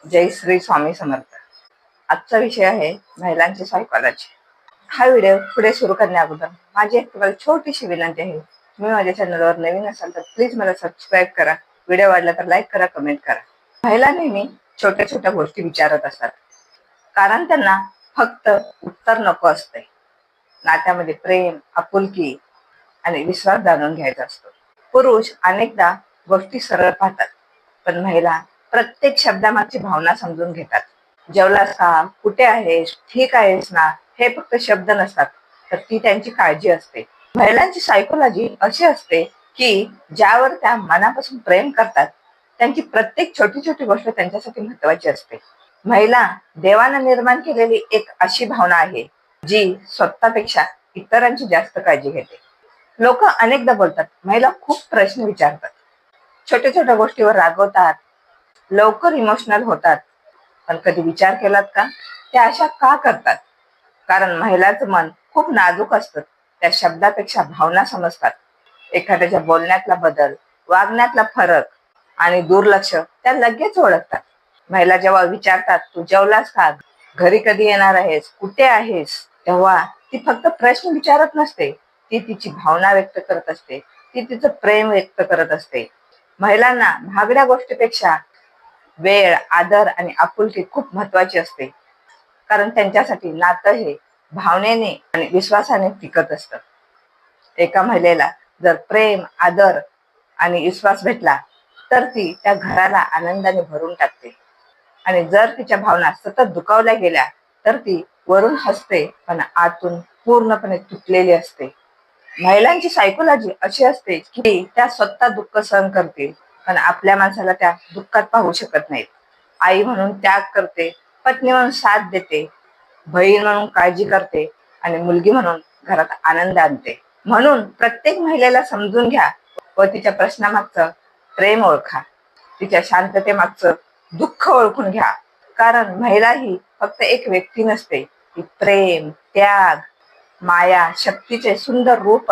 जय श्री स्वामी समर्थ. आजचा विषय आहे महिलांची सायकॉलॉजी. हा व्हिडिओ पुढे सुरू करण्या अगोदर माझी एक तुम्हाला छोटीशी विनंती आहे. तुम्ही माझ्या चॅनलवर नवीन असाल तर प्लीज मला सबस्क्राईब करा. व्हिडिओ आवडला तर लाईक करा, कमेंट करा. महिला नेहमी छोट्या छोट्या गोष्टी विचारत असतात, कारण त्यांना फक्त उत्तर नको असते. नात्यामध्ये प्रेम, आपुलकी आणि विश्वास जाणून घ्यायचा असतो. पुरुष अनेकदा गोष्टी सरळ पाहतात, पण महिला प्रत्येक शब्दामागची भावना समजून घेतात. जेवलास का, कुठे आहेस, ठीक आहेस ना, हे फक्त शब्द नसतात, तर ती त्यांची काळजी असते. महिलांची सायकोलॉजी अशी असते की ज्यावर त्या मनापासून प्रेम करतात, त्यांची प्रत्येक छोटी छोटी गोष्ट त्यांच्यासाठी महत्वाची असते. महिला देवानं निर्माण केलेली एक अशी भावना आहे जी स्वतःपेक्षा इतरांची जास्त काळजी घेते. लोक अनेकदा बोलतात, महिला खूप प्रश्न विचारतात, छोट्या छोट्या गोष्टीवर रागवतात, लवकर इमोशनल होतात. पण कधी विचार केलात का, त्या अशा का करतात? कारण महिलाचं मन खूप नाजूक असतं. त्या शब्दापेक्षा भावना समजतात. एखाद्याच्या बोलण्यातला बदल, वागण्यातला फरक आणि दुर्लक्ष त्या लगेच ओळखतात. महिला जेव्हा विचारतात, तू जेवलास का, घरी कधी येणार आहेस, कुठे आहेस, तेव्हा ती फक्त प्रश्न विचारत नसते, ती तिची भावना व्यक्त करत असते, ती तिचं प्रेम व्यक्त करत असते. महिलांना महागड्या गोष्टीपेक्षा वेळ, आदर आणि आपुलकी खूप महत्वाची असते, कारण त्यांच्यासाठी नातं हे भावनेने आणि विश्वासाने टिकत असतं. एका महिलेला जर प्रेम, आदर आणि विश्वास भेटला तर ती त्या घराला आनंदाने भरून टाकते. आणि जर तिच्या भावना सतत दुखावल्या गेल्या तर ती वरून हसते, पण आतून पूर्णपणे तुटलेली असते. महिलांची सायकोलॉजी अशी असते की त्या स्वतः दुःख सहन करतील, पण आपल्या माणसाला त्या दुःखात पाहू शकत नाहीत. आई म्हणून त्याग करते, पत्नी म्हणून साथ देते, बहीण म्हणून काळजी करते आणि मुलगी म्हणून घरात आनंद आणते. म्हणून प्रत्येक महिलेला समजून घ्या व तिच्या प्रश्नामागचं प्रेम ओळखा, तिच्या शांततेमागचं दुःख ओळखून घ्या. कारण महिला ही फक्त एक व्यक्ती नसते, ती प्रेम, त्याग, माया, शक्तीचे सुंदर रूप